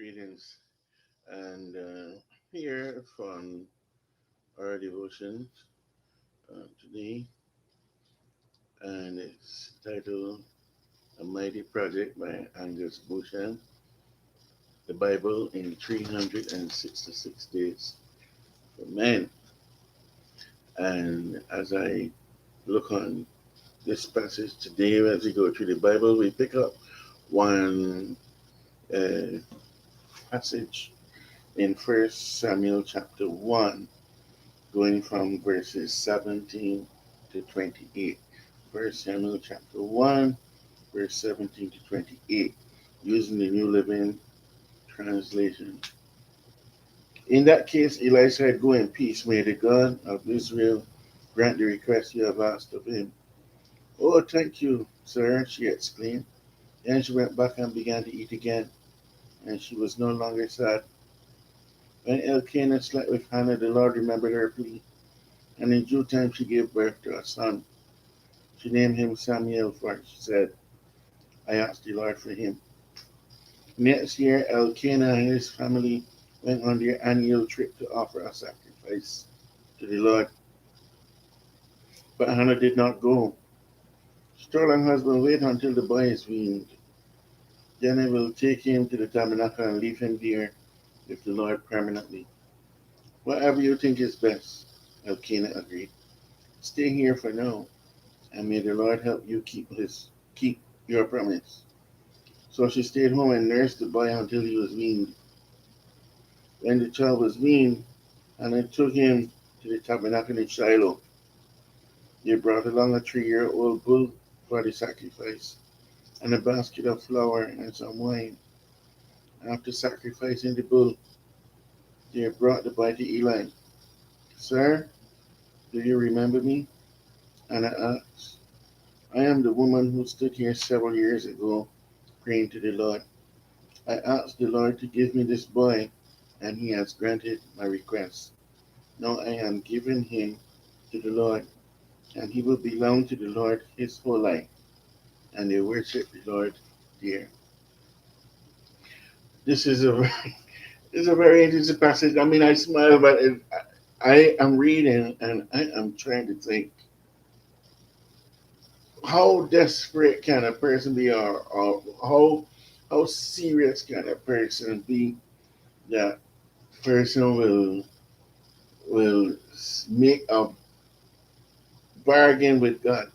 Greetings, and here from our devotion today, and it's titled "A Mighty Project" by Angus Buchan. The Bible in 366 Days for Men. And as I look on this passage today, as we go through the Bible, we pick up one uh, passage in First Samuel chapter 1, going from verses 17 to 28. First Samuel chapter 1, verse 17 to 28, using the New Living Translation. In that case, Elisha said, "Go in peace. May the God of Israel grant the request you have asked of him." "Oh, thank you, sir," she exclaimed. Then she went back and began to eat again, and she was no longer sad. When Elkanah slept with Hannah, the Lord remembered her plea, and in due time she gave birth to a son. She named him Samuel, for she said, "I asked the Lord for him." Next year, Elkanah and his family went on their annual trip to offer a sacrifice to the Lord. But Hannah did not go. She told her husband, "Wait until the boy is weaned. Then I will take him to the tabernacle and leave him there with the Lord permanently." "Whatever you think is best," Elkanah agreed. "Stay here for now, and may the Lord help you keep your promise." So she stayed home and nursed the boy until he was weaned. When the child was weaned, Hannah took him to the tabernacle in Shiloh. They brought along a 3-year-old bull for the sacrifice, and a basket of flour and some wine. After sacrificing the bull, they brought the boy to Eli. "Sir, do you remember me?" Hannah asked. "I am the woman who stood here several years ago praying to the Lord. I asked the Lord to give me this boy, and he has granted my request. Now I am giving him to the Lord, and he will belong to the Lord his whole life." And they worship the Lord there. This is a very, it's a very interesting passage. I mean, I smile, but I am reading and I am trying to think, how desperate can a person be, or how serious can a person be that person will make a bargain with God.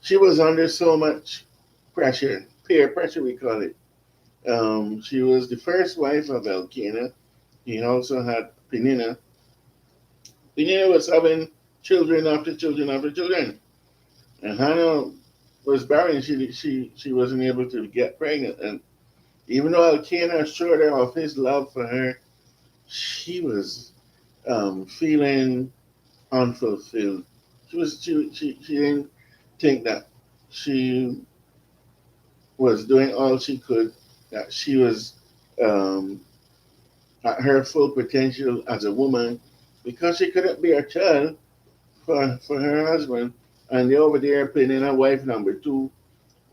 She was under so much pressure, peer pressure, we call it. She was the first wife of Elkanah. He also had Peninnah. Peninnah was having children after children after children, and Hannah was barren. She wasn't able to get pregnant, and even though Elkanah assured her of his love for her, she was feeling unfulfilled. She didn't think that she was doing all she could, that she was um, at her full potential as a woman, because she couldn't be a child for her husband. And the over there putting a wife number two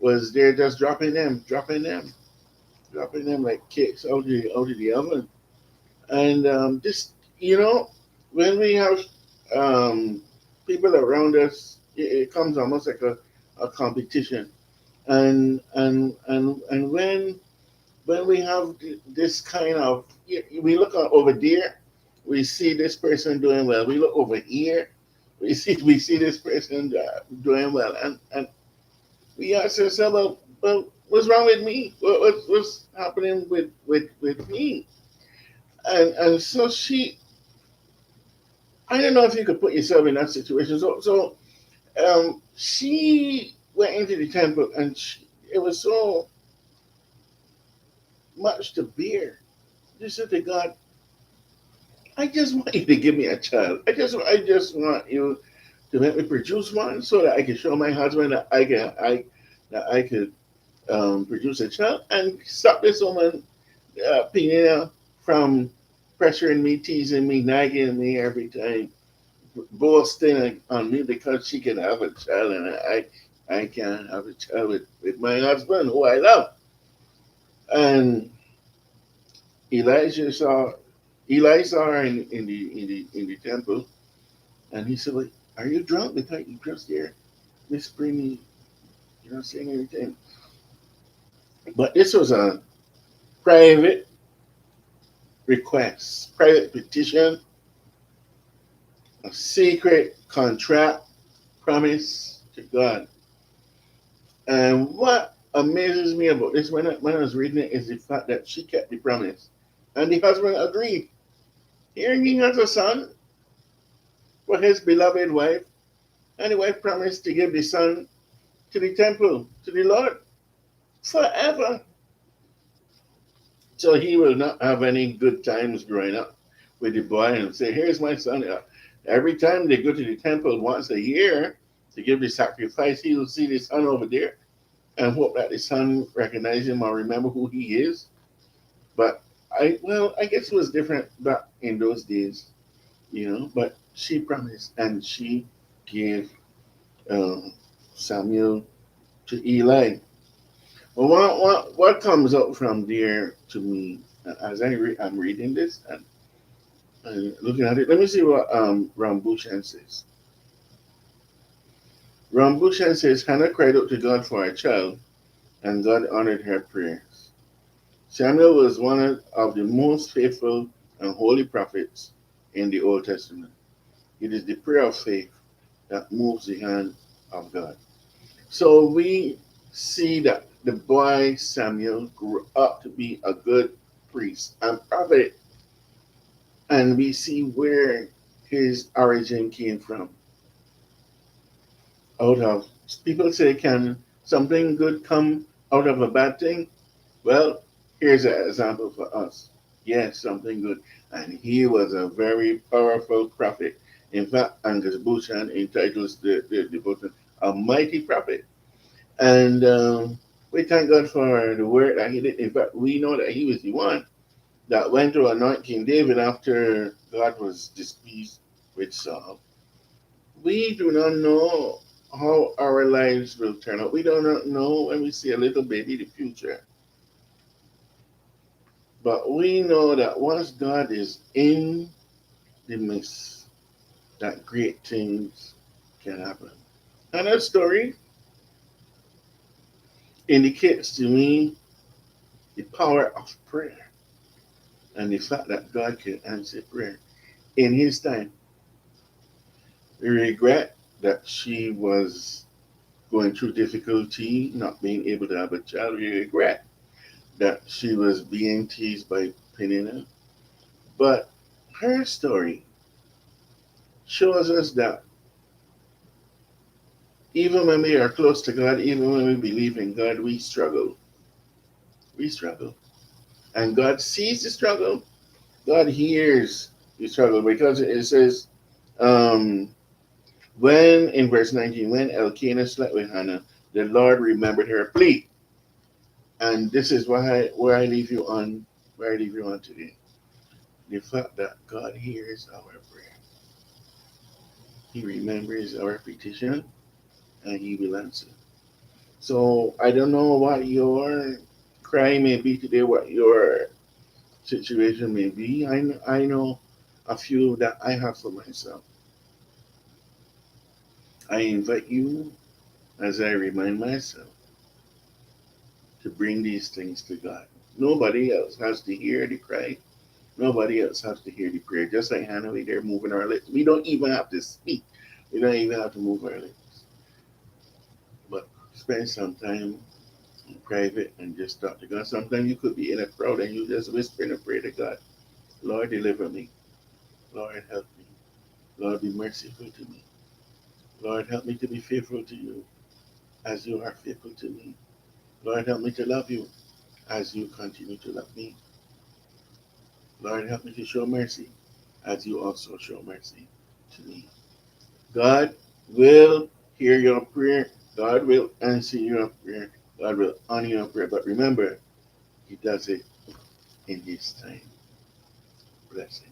was there just dropping them like cakes out of the oven. And this, you know, when we have um, people around us, it comes almost like a competition. And when we have this kind of, we look over there, we see this person doing well. We look over here, we see this person doing well, and we ask ourselves, well, what's wrong with me? What's happening with me? And so I don't know if you could put yourself in that situation. So she went into the temple, and it was so much to bear. She said to God, "I just want you to give me a child. I just want you to let me produce one, so that I can show my husband that I could produce a child, and stop this woman, Pina, from pressuring me, teasing me, nagging me every time, boasting on me because she can have a child, and I can't have a child with my husband who I love." And Eli saw her in the temple, and he said, "Like, are you drunk? Because you just here whispering me, you're not saying anything." But this was a private request, private petition, a secret contract promise to God. And what amazes me about this when I was reading it is the fact that she kept the promise. And the husband agreed. Here he has a son for his beloved wife, and the wife promised to give the son to the temple, to the Lord, forever. So he will not have any good times growing up with the boy and say, "Here's my son." Every time they go to the temple once a year to give the sacrifice, he will see the son over there and hope that the son recognizes him or remember who he is. But I guess it was different back in those days, But she promised and she gave uh, Samuel to Eli. Well, what comes up from there to me as I'm reading this and looking at it? Let me see what Buchan says. Buchan says Hannah cried out to God for a child, and God honored her prayers. Samuel was one of the most faithful and holy prophets in the Old Testament. It is the prayer of faith that moves the hand of God. So we see that the boy Samuel grew up to be a good priest and prophet, and we see where his origin came from. Out of People say, can something good come out of a bad thing? Well, here's an example for us. Yes, something good. And he was a very powerful prophet. In fact, Angus Buchan entitles the devotion a mighty prophet. And we thank God for the work that he did. In fact, we know that he was the one that went to anoint King David after God was displeased with Saul. We do not know how our lives will turn out. We do not know when we see a little baby the future. But we know that once God is in the midst, that great things can happen. And that story indicates to me the power of prayer and the fact that God can answer prayer in his time. We regret that she was going through difficulty, not being able to have a child. We regret that she was being teased by Penina. But her story shows us that even when we are close to God, even when we believe in God, we struggle. We struggle. And God sees the struggle. God hears the struggle because it says, when in verse 19, when Elkanah slept with Hannah, the Lord remembered her plea. And this is where I leave you on today. The fact that God hears our prayer. He remembers our petition and he will answer. So I don't know what your cry may be today, what your situation may be. I know a few that I have for myself. I invite you, as I remind myself, to bring these things to God. Nobody else has to hear the cry. Nobody else has to hear the prayer. Just like Hannah, they're moving our lips. We don't even have to speak. We don't even have to move our lips. But spend some time in private and just talk to God. Sometimes you could be in a crowd and you just whisper and pray to God. Lord, deliver me. Lord, help me. Lord, be merciful to me. Lord, help me to be faithful to you as you are faithful to me. Lord, help me to love you as you continue to love me. Lord, help me to show mercy as you also show mercy to me. God will hear your prayer. God will answer your prayer. God will honor your prayer. But remember, he does it in his time. Blessing.